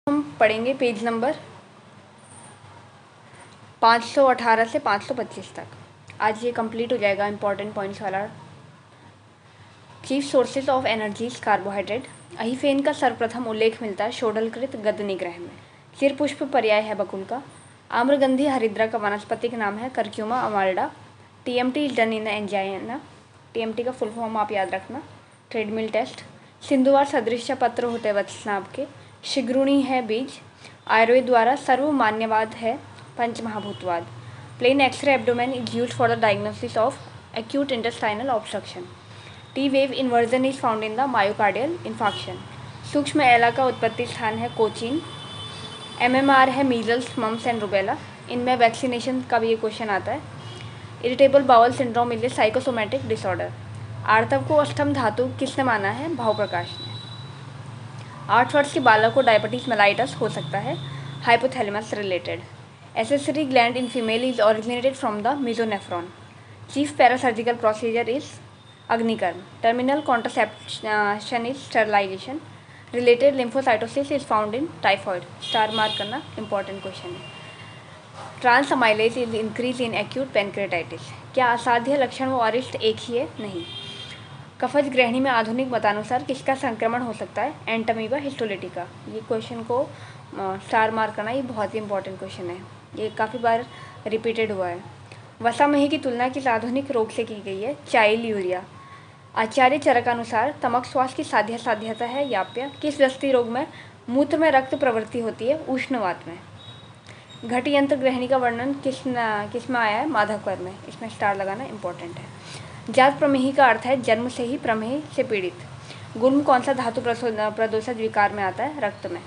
हम पढ़ेंगे page number 518 से 525 तक। आज ये कंप्लीट हो जाएगा इंपॉर्टेंट पॉइंट्स वाला। Chief sources of energies carbohydrate. अहिफेन का सर्वप्रथम उल्लेख मिलता है षोडलकृत गद्य निग्रह में। चिरपुष्प पर्याय है बकुल का। आम्रगंधी हरिद्रा का वानस्पतिक नाम है curcuma amada. TMT is done in angina. TMT का फुल फॉर्म आप याद रखना। Treadmill test. सिंधुवार सदृश पत्र होते वत्सनाभ के। शिग्रुणी है बीज। आयुर्वेद द्वारा सर्वमान्यवाद है पंचमहाभूतवाद। Plain X-ray abdomen is used for the diagnosis of acute intestinal obstruction. T-wave inversion is found in the myocardial infarction. सूक्ष्म एला का उत्पत्ति स्थान है कोचीन। MMR है मीजल्स मम्स एंड रुबेला। इनमें वैक्सीनेशन का भी ये क्वेश्चन आता है। Irritable bowel syndrome is a psychosomatic disorder. आर्तव को अष्टम धातु किसने माना है? भाव प्रकाश ने। 8 वर्ष के बालक को डायबिटीज मेलाइटस हो सकता है, hypothalamus related. Accessory gland in female is originated from the mesonephron. Chief parasurgical procedure is अग्निकर्म। Terminal contraception is sterilisation. Related lymphocytosis is found in typhoid. Star mark करना इंपॉर्टेंट क्वेश्चन है। Trans amylase is increase in acute pancreatitis. क्या असाध्य लक्षण व अरिष्ट एक ही है? नहीं। कफज ग्रहणी में आधुनिक मतानुसार किसका संक्रमण हो सकता है? Entamoeba histolytica. ये क्वेश्चन को स्टार मार्क करना, ये बहुत ही इंपॉर्टेंट क्वेश्चन है, ये काफ़ी बार रिपीटेड हुआ है। वसा मही की तुलना किस आधुनिक रोग से की गई है? Child urea. आचार्य चरकानुसार तमक श्वास की साध्यता है याप्य। किस दस्ती रोग में मूत्र में रक्त प्रवृत्ति होती है? उष्णवात में। घट यंत्र ग्रहणी का वर्णन किस में आया है? माधवकर में। इसमें स्टार लगाना इंपॉर्टेंट है। जात प्रमेही का अर्थ है जन्म से ही प्रमेह से पीड़ित। गुल्म कौन सा धातु प्रदोषज विकार में आता है? रक्त में।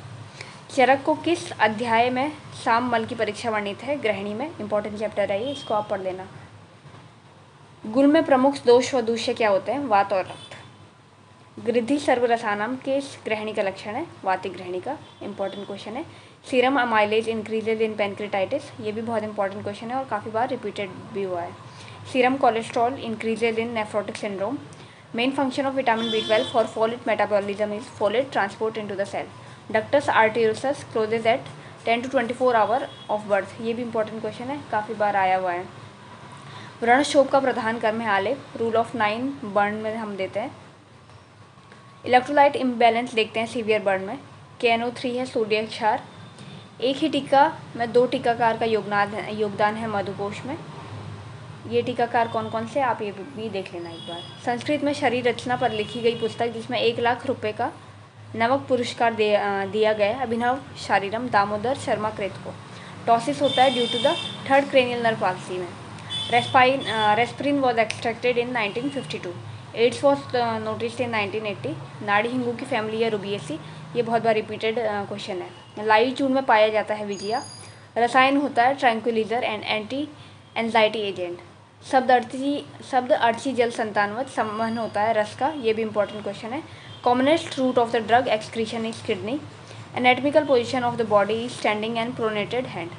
चरक को किस अध्याय में साम मल की परीक्षा वर्णित है? ग्रहणी में। इंपॉर्टेंट चैप्टर है ये, इसको आप पढ़ लेना। गुल्म में प्रमुख दोष व दूष्य क्या होते हैं? वात और रक्त। गृद्धि सर्वरसानाम किस ग्रहणी का लक्षण है? वातिक ग्रहणी का। इंपॉर्टेंट क्वेश्चन है। सीरम अमाइलेज इंक्रीजेज इन पेनक्रेटाइटिस। ये भी बहुत इंपॉर्टेंट क्वेश्चन है और काफ़ी बार रिपीटेड भी हुआ है। Serum cholesterol increases in nephrotic syndrome. Main function of vitamin B12 for folate metabolism is folate transport into the cell. Ductus arteriosus closes at 10 to 24 hour of birth. ये भी important question है, काफ़ी बार आया हुआ है। व्रणशोभ का प्रधान कर्म है आलेप। रूल ऑफ 9 बर्न में हम देते हैं। इलेक्ट्रोलाइट इम्बैलेंस देखते हैं सीवियर बर्न में। KNO3 है सोडियम क्षार। एक ही टीका में 2 टीकाकार का योगदान है मधुकोश में। ये टीकाकार कौन कौन से, आप ये भी देख लेना एक बार। संस्कृत में शरीर रचना पर लिखी गई पुस्तक जिसमें 1 लाख रुपए का नवक पुरस्कार दिया गया है, अभिनव शारीरम दामोदर शर्मा कृत को। टॉसिस होता है due to the 3rd cranial nerve palsy में। Reserpine was extracted in 1952। AIDS was noticed in 1980। नाड़ी हिंगू की फैमिली है रुबिएसी। ये बहुत बार रिपीटेड क्वेश्चन है। लाई चूर्ण में पाया जाता है विजिया। रसायन होता है tranquilliser and anti anxiety agent. शब्द अर्ची जल संतानवत संवहन होता है रस का। ये भी इंपॉर्टेंट क्वेश्चन है। Commonest route of the drug excretion is kidney. Anatomical position of the body is standing and pronated hand.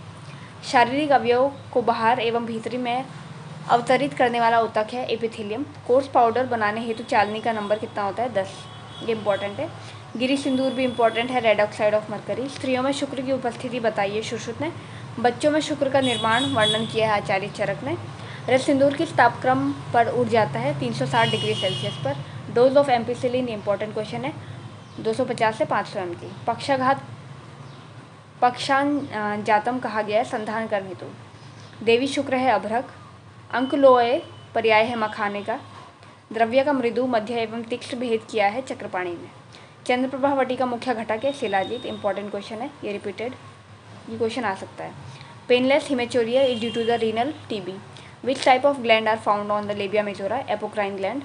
शारीरिक अवयव को बाहर एवं भीतरी में अवतरित करने वाला ऊतक है एपिथेलियम। कोर्स पाउडर बनाने हेतु चालनी का नंबर कितना होता है? 10। ये इंपॉर्टेंट है। गिरी सिंदूर भी इंपॉर्टेंट है, रेड ऑक्साइड ऑफ मरकरी। स्त्रियों में शुक्र की उपस्थिति बताइए सुश्रुत ने। बच्चों में शुक्र का निर्माण वर्णन किया है आचार्य चरक ने। रस सिंदूर किस तापक्रम पर उड़ जाता है? 360 डिग्री सेल्सियस पर। Dose of ampicillin important question है, 250 से 500 mg। पक्षाघात पक्षांजातम कहा गया है संधान करने हेतु। देवी शुक्र है अभ्रक। अंकलोए पर्याय है मखाने का। द्रव्य का मृदु मध्य एवं तीक्ष्ण भेद किया है चक्रपाणी में। चंद्रप्रभा वटी का मुख्य घटक है शिलाजीत। इंपॉर्टेंट क्वेश्चन है, ये रिपीटेड ये क्वेश्चन आ सकता है। Painless haematuria is due to the renal TB। Which type of gland are found on the labia majora? Apocrine gland.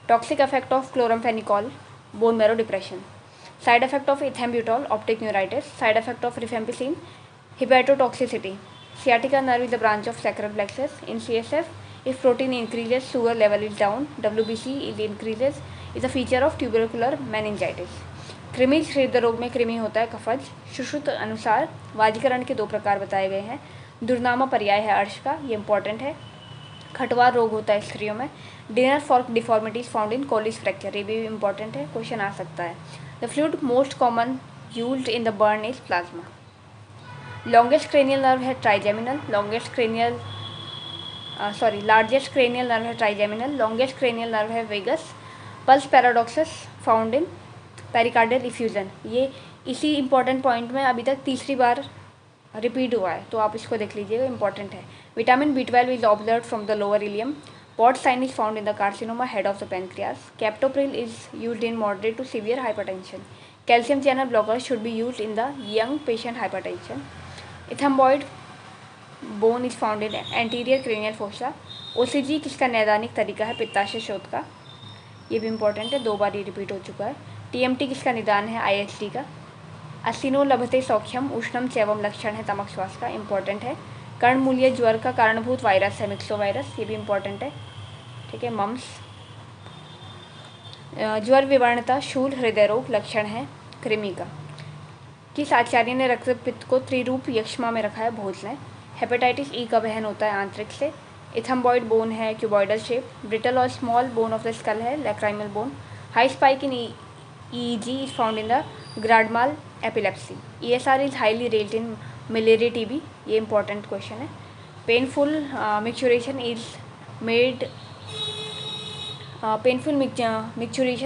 Toxic effect of chloramphenicol, bone marrow depression. Side effect of ethambutol, optic neuritis. Side effect of rifampicin, hepatotoxicity. Sciatica nerve is a branch of sacral plexus. In CSF, if protein increases, sugar level is down. WBC is a feature of tubercular meningitis. कृमि हृदय रोग में कृमि होता है कफज। सुश्रुत अनुसार वाजीकरण के 2 प्रकार बताए गए हैं। दुर्नामा पर्याय है अर्श का, ये इंपॉर्टेंट है। खटवार रोग होता है स्त्रियों में। Dinner fork deformities found in Colles fracture, ये भी इंपॉर्टेंट है, क्वेश्चन आ सकता है। The fluid most common used in the burn is plasma. Longest cranial nerve है trigeminal. Largest cranial nerve है trigeminal. Longest cranial nerve है vagus. Pulse paradoxus found in pericardial effusion. ये इसी important point में अभी तक तीसरी बार रिपीट हुआ है, तो आप इसको देख लीजिएगा, इंपॉर्टेंट है. Vitamin B12 is observed from the lower ileum. Pot sign is found in the carcinoma head of the pancreas. Captopril is used in moderate to severe hypertension. Calcium channel blocker should be used in the young patient hypertension. Ethmoid bone is found in anterior cranial fossa. OCG किसका नैदानिक तरीका है? पित्ताशय शोथ का. ये भी important है, 2 बार ये repeat हो चुका है. TMT किसका निदान है? IHT का. असिनो लभते सौख्यम उष्णम चैवम लक्षण है तमक श्वास का, इंपॉर्टेंट है. कर्णमूलीय ज्वर का कारणभूत वायरस है मिक्सो वायरस, ये भी इंपॉर्टेंट है. ठीक है. मम्स. ज्वर विवर्णता शूल हृदय रोग लक्षण है कृमि का. किस आचार्य ने रक्तपित्त को त्रिरूप यक्ष्मा में रखा है? भोजले. हेपेटाइटिस ई का वहन होता है आंतरिक से. इथम्बॉइड बोन है क्यूबॉइडल शेप. ब्रिटल और small bone of the skull है lacrimal bone. High spike in EEG is found in the grand एपिलेप्सी. ESR is highly raised in malaria TB, ये इंपॉर्टेंट क्वेश्चन है. Painful micturition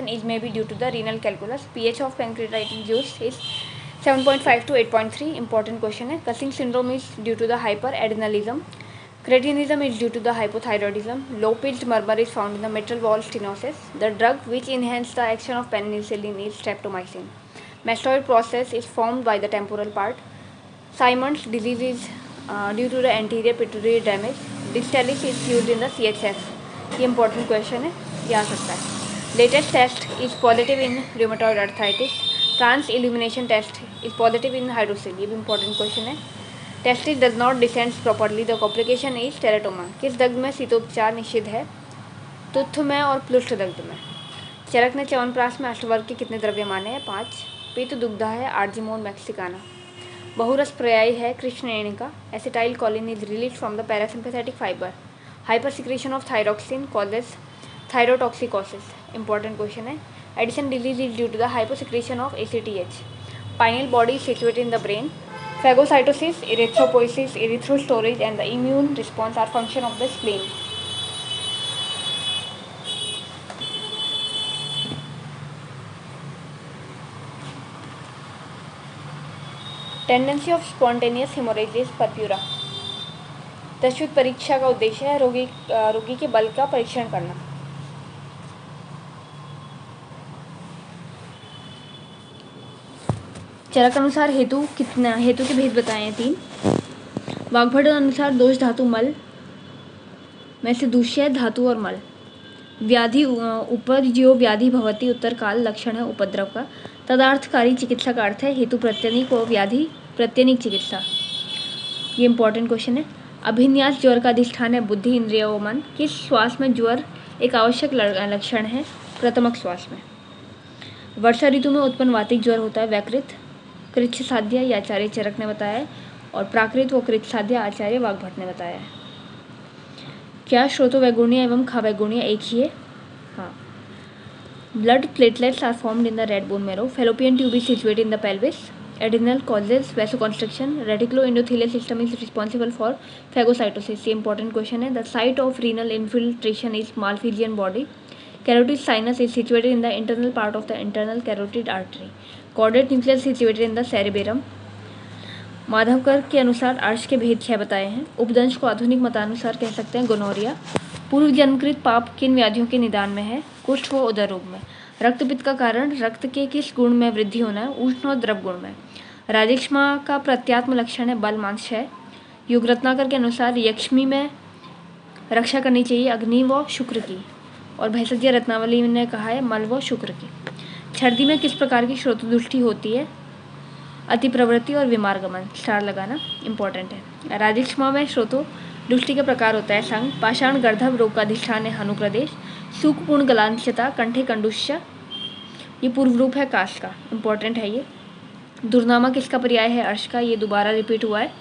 is may be due to the renal calculus. pH of pancreatic juice is 7.5 to 8.3, important question है. Cushing syndrome is due to the hyper adrenalism. Cretinism is due to the hypothyroidism. Low-pitched murmur is found in the mitral valve stenosis. The drug which enhances the action of penicillin is streptomycin. Mastoid process is formed by the temporal part. Simon's disease is due to the anterior pituitary damage. Distalis is used in the CHF. ये important question है, ये आ सकता है. Latest test is positive in rheumatoid arthritis. Trans illumination test is positive in hydrocele. ये भी important question है. Testis does not descends properly. The complication is teratoma. किस दग्ध में शीतोपचार निषिद्ध है? तुत्थ में और प्लुष्ठ दग्ध में. चरक ने च्यवनप्राश में अष्टवर्ग के कितने द्रव्य माने हैं? 5. पित्त दुग्धा है आर्जिमोन मैक्सिकाना. बहुरस पर्यायी है कृष्णेणिका. Acetyl choline is release from the parasympathetic fibre. Hyper secretion of thyroxine causes thyrotoxicosis, important question है. Addison disease is due to the hyper secretion of ACTH. Pineal body situated in the brain. Phagocytosis, erythropoiesis, erythrostorage and the immune response are function of the spleen. Tendency of spontaneous hemorrhage is purpura. तशुद्ध परीक्षा का उद्देश्य है रोगी के बल का परीक्षण करना. चरक अनुसार हेतु के भेद बताए हैं 3. वाग्भट अनुसार दोष धातु मल में से दूष्य धातु और मल. व्याधि उपज्यो व्याधि भवती उत्तर काल लक्षण है उपद्रव का. तदार्थकारी चिकित्सा का अर्थ है हेतु प्रत्यनिक और व्याधि प्रत्यनिक चिकित्सा. ये इंपॉर्टेंट क्वेश्चन है. अभिन्यास ज्वर का अधिष्ठान है बुद्धि इंद्रिय व मन. किस श्वास में ज्वर एक आवश्यक लक्षण है? प्रथमक श्वास में. वर्षा ऋतु में उत्पन्न वातिक ज्वर होता है वैकृत. कृच्छ साध्य या आचार्य चरक ने बताया है और प्राकृत व कृच्छ साध्य आचार्य वाग्भट ने बताया है. क्या श्रोतो वैगुण्य एवं खा वैगुण्य एक ही है? हाँ. Blood platelets are formed in the red bone marrow. Fallopian tube is situated in the pelvis. Adrenal causes vasoconstriction. Reticulo endothelial system is responsible for phagocytosis. ये इंपॉर्टेंट क्वेश्चन है. The site of renal infiltration is malpighian body. Carotid sinus is situated in the internal part of the internal carotid artery. Caudate nucleus is situated in the cerebellum. माधवकर के अनुसार अर्श के भेद 6 बताए हैं. उपदंश को आधुनिक मतानुसार कह सकते हैं गोनोरिया. पूर्व जन्मकृत पाप किन व्याधियों के निदान में है? कुष्ठ व उदर रोग में. रक्तपित्त का कारण रक्त के किस गुण में वृद्धि होना है? उष्ण और द्रव गुण में. राजेक्ष्मा का प्रत्यात्म लक्षण है बल मांस क्षय. युग रत्नाकर के अनुसार यक्ष्मी में रक्षा करनी चाहिए अग्नि व शुक्र की. और भैंसज्य रत्नावली ने कहा है मल व शुक्र की. छर्दी में किस प्रकार की श्रोतदृष्टि होती है? अति प्रवृत्ति और विमार्गमन. स्टार लगाना इंपॉर्टेंट है. राजेक्ष्मा में श्रोतो दृष्टि का प्रकार होता है संग. पाषाण गर्धव रोग का अधिष्ठान है हनु प्रदेश. सूकपूर्ण गलांशता कंठे कंडुष्य, ये पूर्व रूप है काश का, इंपॉर्टेंट है ये. दुर्नामा किसका पर्याय है? अर्श का. ये दोबारा रिपीट हुआ है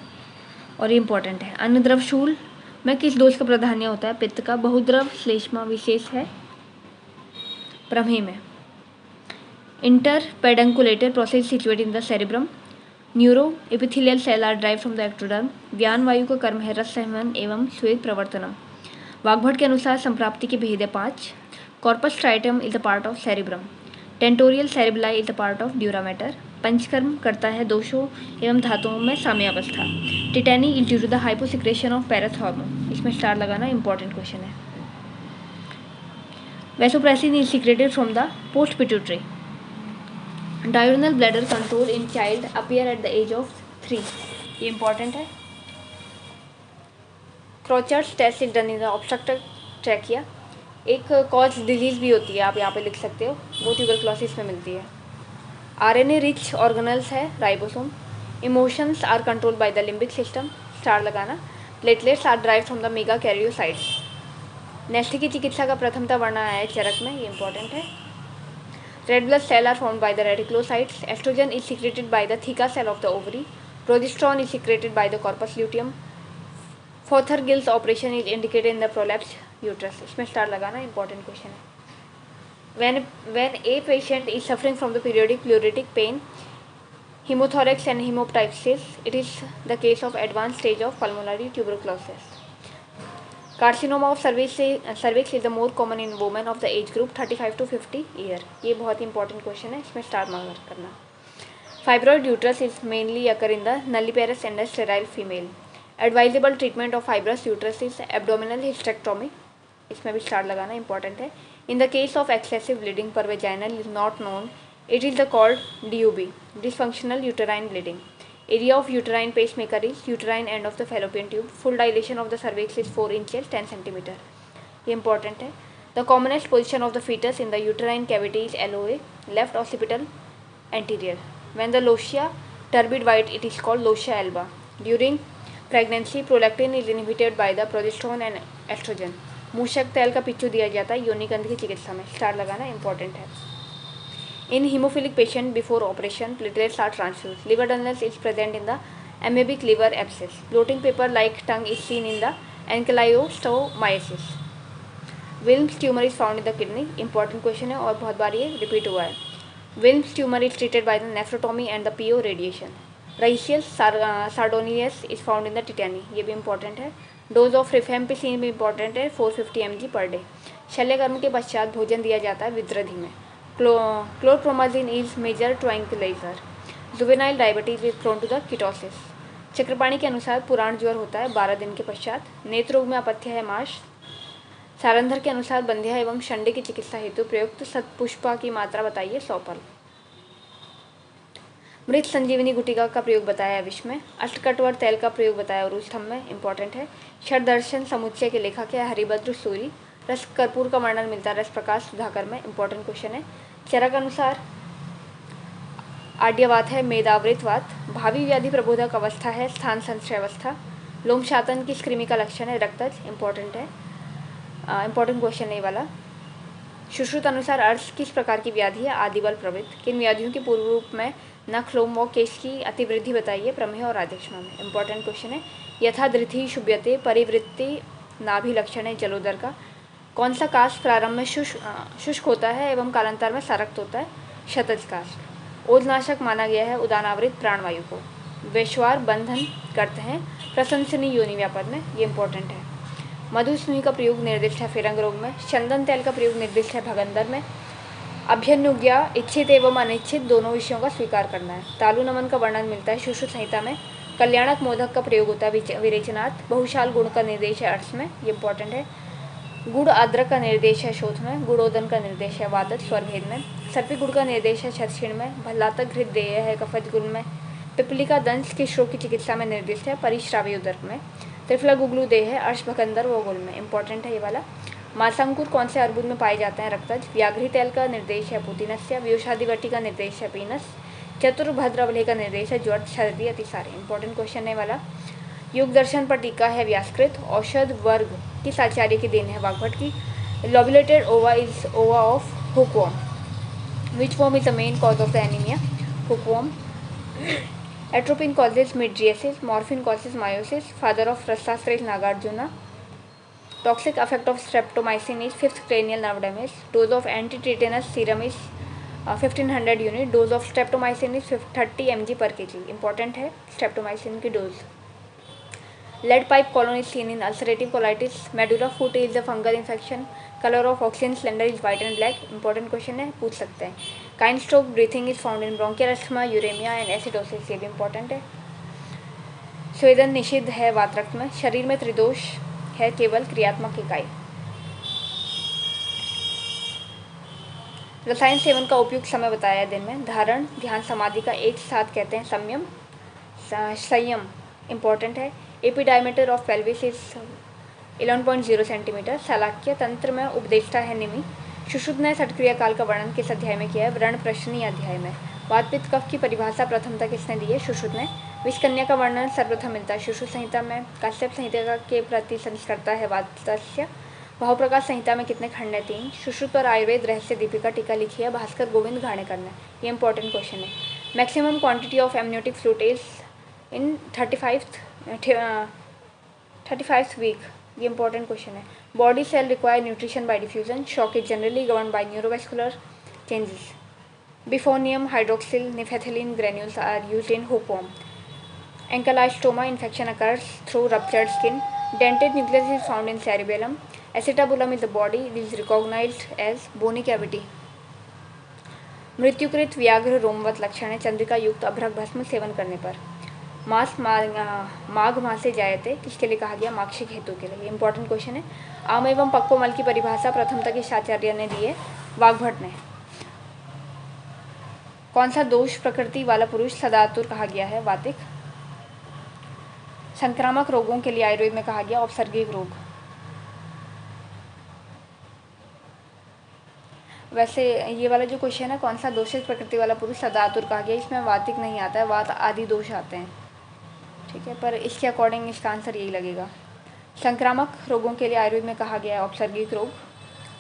और ये इंपॉर्टेंट है. अन्नद्रव शूल में किस दोष का प्राधान्य होता है? पित्त का. बहुद्रव श्लेष्मा विशेष है प्रमेह में. Interpedunculated process situated in the cerebrum. Neuroepithelial cell are drive from the ectoderm. व्यान वायु का कर्म है रस सहमन एवं श्वेत प्रवर्तनम. वाग्भट के अनुसार संप्राप्ति के भेद है 5. Corpus striatum is the part of cerebrum. Tentorial cerebelli is the part of dura mater. पंचकर्म करता है दोषों एवं धातुओं में साम्यावस्था. Tetany is due to the hyposecretion of parathormone. इसमें स्टार लगाना इंपॉर्टेंट क्वेश्चन है. Vasopressin is secreted from the post pituitary. Diagonal bladder control in child appear at the age of 3. ये इंपॉर्टेंट है. Crowther's test is done in the obstructive trachea. एक cause disease भी होती है, आप यहाँ पे लिख सकते हो, वो ट्यूबरक्लोसिस में मिलती है. आरएनए रिच ऑर्गेनल्स है ribosome. Emotions are controlled by the limbic system. Star लगाना. Platelets are drive from the megakaryocytes. नेस्टी की चिकित्सा का प्रथमतः वर्णन आया है चरक में. ये इंपॉर्टेंट है. Red blood cells are formed by the reticulocytes. Estrogen is secreted by the theca cell of the ovary. Progesterone is secreted by the corpus luteum. Fothergill's operation is indicated in the prolapsed uterus. इसमें star लगाना important question है. When a patient is suffering from the periodic pleuritic pain, hemothorax and hemoptysis, it is the case of advanced stage of pulmonary tuberculosis. Carcinoma of cervix is the more common in women of the age group 35 to 50 year. ये बहुत ही important question है, इसमें star mark करना. Fibroid uterus is mainly occur in the nulliparous and sterile female. Advisable treatment of fibrous uterus is abdominal hysterectomy. इसमें भी star लगाना important है. In the case of excessive bleeding per vaginal is not known, it is the called DUB, dysfunctional uterine bleeding. Area of uterine pacemaker is uterine end of the fallopian tube. Full dilation of the cervix is 4 inches 10 centimeter. ये important है. The commonest position of the fetus in the uterine cavity is LOA, left occipital anterior. When the lochia turbid white, it is called lochia alba. During pregnancy, prolactin is inhibited by the progesterone and estrogen. मूषक तेल का Picchu दिया जाता है योनिकंद की चिकित्सा में. Star लगाना important है. In hemophilic patient before operation, platelets are transfused. Liver dullness is present in the amoebic liver abscess. Bloating paper-like tongue is seen in the ankylostomiasis. Wilms tumor is found in the kidney. Important question है और बहुत बार ये repeat हुआ है. Wilms tumor is treated by the nephrotomy and the PO radiation. Riccius sardonicus is found in the tetany. ये भी important है. Dose of rifampicin भी important है, 450 mg per day. शल्यकर्म के पश्चात भोजन दिया जाता है विद्रधि में. Chlorpromazine is major tranquilizer. Juvenile diabetes is prone to the ketosis. Chakrapani के अनुसार पुराण ज्वर होता है 12 दिन के पश्चात. नेत्र रोग में अपथ्य है माश. सारंधर के अनुसार बंध्या एवं शंडे की चिकित्सा हेतु प्रयुक्त सतपुष्पा की मात्रा बताइए 100 पर. मृत संजीवनी गुटिका का प्रयोग बताया है विष में. अष्टकटवर तेल का प्रयोग बताया और स्तंभ में. इंपॉर्टेंट है. षडदर्शन समुच्चय के लेखक है हरिभद्र सूरी. रस कर्पूर का वर्णन मिलता है रस प्रकाश सुधाकर में. इंपॉर्टेंट क्वेश्चन है. चरक अनुसार आड्यवात है मेदावृतवात. भावी व्याधि प्रबोधक अवस्था है स्थान संशय अवस्था. लोमशातन किस कृमि का लक्षण है रक्तज. इंपॉर्टेंट है. इंपॉर्टेंट क्वेश्चन है ये वाला. सुश्रुत अनुसार अर्श किस प्रकार की व्याधि है आदिबल प्रवृत्त. किन व्याधियों के पूर्व रूप में नख लोम व केश की अतिवृद्धि बताइए प्रमेह और आदेशमा में. इंपॉर्टेंट क्वेश्चन है. यथा धृति शुभ्यते परिवृत्ति नाभि लक्षण है जलोदर का. कौन सा काष्ठ प्रारंभ में शुष्क होता है एवं कालांतर में सरक्त होता है शतज काष्ठ. ओजनाशक माना गया है उदानावृत प्राणवायु को. वैश्वार बंधन करते हैं प्रशंसनीय योनि व्यापद में. ये इंपॉर्टेंट है. मधुस्नुई का प्रयोग निर्दिष्ट है फेरंग रोग में. चंदन तेल का प्रयोग निर्दिष्ट है भगंदर में. अभ्यनुज्ञा इच्छित एवं अनिच्छित दोनों विषयों का स्वीकार करना है. तालु नमन का वर्णन मिलता है सुश्रुत संहिता में. कल्याणक मोदक का प्रयोग होता है विरेचनात्. बहुशाल गुण का निर्देश है अर्थ में. ये इंपॉर्टेंट है. गुड़ अदरक का निर्देश है शोथ में. गुड़ोदन का निर्देश है वातज स्वरभेद में. सर्पी गुड़ का निर्देश है छत्छिण में. भल्लातक हृदय है कफज गुण में. पिपलिका दंश किस रोग की चिकित्सा में निर्दिष्ट है परिश्रावी उदर में. त्रिफला गुगलू देह है अर्श भगंदर व गुल में. इंपॉर्टेंट है ये वाला. मासांकुर कौन से अर्बुद में पाए जाते हैं रक्तज. व्याघ्री तेल का निर्देश है पुतिनस्य. व्यूषादिवटी का निर्देश है पीनस. चतुर्भद्रवलय का निर्देश है ज्वर सर्दी अतिसार. इंपॉर्टेंट क्वेश्चन है वाला. युग दर्शन पर टीका है व्यासकृत. औषध वर्ग किस आचार्य की देन है वाग्भट की. लॉबुलेटेड ova is ova of hookworm. Which worm is the main cause of the anaemia hookworm. Atropine causes mydriasis. Morphine causes miosis. Father of Rasashastra is Nagarjuna. Toxic affect of streptomycin is 5th cranial nerve damage. Dose of anti tetanus serum is 1500 unit. Dose of streptomycin is 30 mg per kg। Important है streptomycin की डोज। Lead pipe colon is seen in ulcerative colitis. Madura foot is a fungal infection. Colour of oxygen cylinder is white and black. Important question है, पूछ सकते हैं। काइंड Stokes breathing is found in bronchial asthma, uremia and acidosis. ये भी important है। स्वेदन निषिद्ध है वात रक्त में। शरीर में त्रिदोष है केवल क्रियात्मक इकाई। रसायन सेवन का उपयुक्त समय बताया है दिन में। धारण, ध्यान, समाधि का एक साथ कहते हैं संयम इंपॉर्टेंट है। AP diameter of pelvis is 11.0 centimetre. Shalakya तंत्र में उपदेष्टा है निमि। सुश्रुत ने सटक्रिया काल का वर्णन किस अध्याय में किया है? व्रण प्रश्नी अध्याय में। वात पित्त कफ की परिभाषा प्रथमतः किसने दी है? सुश्रुत ने। विषकन्या का वर्णन सर्वप्रथम मिलता है सुश्रुत संहिता में। काश्यप संहिता के प्रति संस्कर्ता है वात्स्य। बहुप्रकाश संहिता में कितने खंड हैं? 3। सुश्रुत पर आयुर्वेद रहस्य दीपिका टीका लिखी है भास्कर गोविंद घाणेकर ने। ये इंपॉर्टेंट क्वेश्चन है। Maximum quantity of amniotic fluid is in 35th week. ये इंपॉर्टेंट क्वेश्चन है। Body cell require nutrition by diffusion. Shock is generally govern by neurovascular changes. Bephenium hydroxyl naphthalene granules are used in hookworm. Ancylostoma infection occurs through ruptured skin. Dentate nucleus is found in cerebellum. Acetabulum in the body is recognized as bony cavity. मृत्युकृत व्याघ्र रोमवत लक्षण है चंद्रिका युक्त अभ्रक भस्म seven करने पर। मास माघ मासे जायते किसके लिए कहा गया? माक्षिक हेतु के लिए। इंपॉर्टेंट क्वेश्चन है। आम एवं पक्को मल की परिभाषा प्रथम तक इस आचार्य ने दी है वाग्भट ने। कौन सा दोष प्रकृति वाला पुरुष सदातुर कहा गया है? वातिक। संक्रामक रोगों के लिए आयुर्वेद में कहा गया औपसर्गिक रोग। वैसे ये वाला जो क्वेश्चन है, कौन सा दोषित प्रकृति वाला पुरुष सदातुर कहा गया, इसमें वातिक नहीं आता है, वात आदि दोष आते हैं। ठीक है, पर इसके अकॉर्डिंग इसका आंसर यही लगेगा। संक्रामक रोगों के लिए आयुर्वेद में कहा गया है औपसर्गिक रोग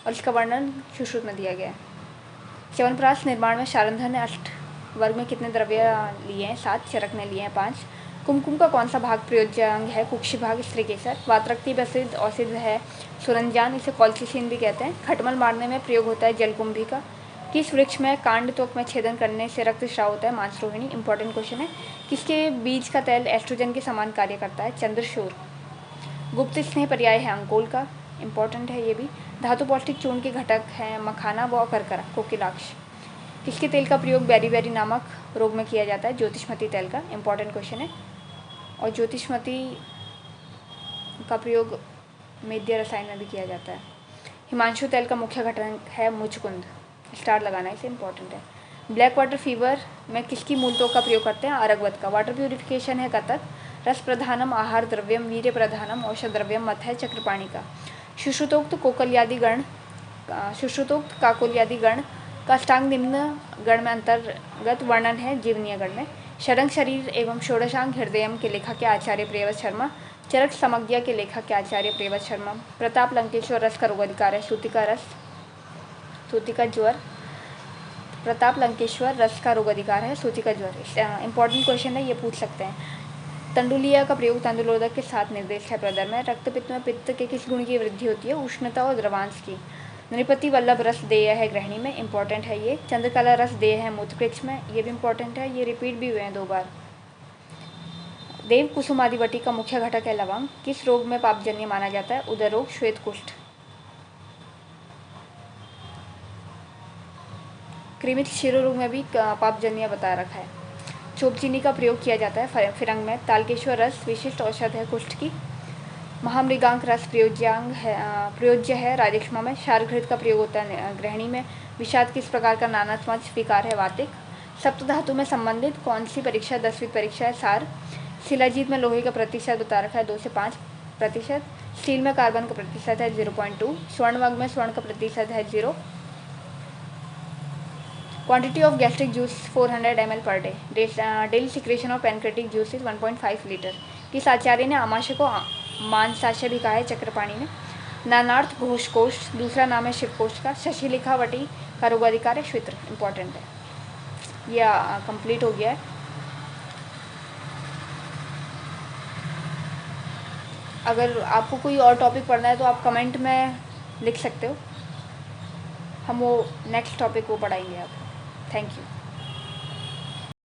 और इसका वर्णन सुश्रुत में दिया गया है। च्यवनप्राश निर्माण में शारंधर ने अष्ट वर्ग में कितने द्रव्य लिए हैं? 7। चरक ने लिए हैं 5। कुमकुम का कौन सा भाग प्रयोज्यांग है? कुक्षी भाग, स्त्री केसर। वातरक्ति प्रसिद्ध औषध है सुरंजान, इसे कॉल्चिसिन भी कहते हैं। खटमल मारने में प्रयोग होता है जलकुंभी का। किस वृक्ष में कांड त्वक में छेदन करने से रक्तस्राव होता है? मांसरोहिणी। इंपॉर्टेंट क्वेश्चन है। किसके बीज का तेल एस्ट्रोजन के समान कार्य करता है? चंद्रशूर। गुप्त स्नेह पर्याय है अंकोल का। इंपॉर्टेंट है ये भी। धातु पौष्टिक चूर्ण के घटक हैं मखाना व करकरा, कोकिलाक्ष। किसके तेल का प्रयोग बेरी नामक रोग में किया जाता है? ज्योतिषमती तेल का। इंपॉर्टेंट क्वेश्चन है। और ज्योतिषमती का प्रयोग मेद्य रसायन में भी किया जाता है। हिमांशु तेल का मुख्य घटक है मुचकुंद। स्टार लगाना इसे इंपॉर्टेंट है। ब्लैक वाटर फीवर में किसकी मूलतों का प्रयोग करते हैं? अरगवत का। वाटर प्यूरिफिकेशन है कतक। रस प्रधानम आहार द्रव्यम वीर्य प्रधानम औषध द्रव्यम मत है चक्रपाणी का। सुश्रुतोक्त काकोल्यादि गण का अष्टांग निम्न गण में अंतर्गत वर्णन है जीवनीय गण में। षडंग शरीर एवं षोडशांग हृदयम के लेखक के आचार्य प्रियवत शर्मा। चरक समज्ञा के लेखक के आचार्य प्रियवत शर्मा। प्रताप लंकेश्वर रस का रोग अधिकार है सूतिका रस, सूतिका ज्वर। प्रताप लंकेश्वर रस का रोग अधिकार है सूतिका ज्वर। इंपॉर्टेंट क्वेश्चन है, ये पूछ सकते हैं। तंडुलिया का प्रयोग तंडुलोदक के साथ निर्देश है प्रदर में। रक्तपित्त में पित्त के किस गुण की वृद्धि होती है? उष्णता और द्रवांश की। नृपति वल्लभ रस देय है गृहिणी में। इंपॉर्टेंट है ये। चंद्रकला रस देय है मूत्रकृच्छ में। ये भी इंपॉर्टेंट है, ये रिपीट भी हुए हैं 2 बार। देव कुसुमादिवटी का मुख्य घटक है लवंग। किस रोग में पापजन्य माना जाता है? उदर रोग, श्वेत कुष्ठ। कृमित शिरोरोग में भी पापजन्य बता रखा है। चोपचीनी का प्रयोग किया जाता है फिरंग में। तालकेश्वर रस विशिष्ट औषध है कुष्ठ की। महामृगांक रस प्रयोज्य है राजक्षमा में। शार्घृत का प्रयोग होता है गृहिणी में। विषाद किस प्रकार का नानात्मक विकार है? वातिक। सप्तधातु में संबंधित कौन सी परीक्षा 10वीं परीक्षा है? सार। शिलाजीत में लोहे का प्रतिशत बता रखा है 2 से 5%। स्टील में कार्बन का प्रतिशत है 0.2। स्वर्णवर्ग में स्वर्ण का प्रतिशत है 0। Quantity of gastric juice 400 ml per day. Daily secretion of pancreatic juice is 1.5 litre. किस आचार्य ने आमाशय को मांसाशय भी कहा है? चक्रपाणी ने। नानार्थ घोषकोश दूसरा नाम है शिवकोश का। शशिलिखावटी का रोग अधिकार है श्वित्र। इंपॉर्टेंट है। यह कंप्लीट हो गया है। अगर आपको कोई और टॉपिक पढ़ना है तो आप कमेंट में लिख सकते हो, हम वो नेक्स्ट टॉपिक को पढ़ाएंगे आप। Thank you.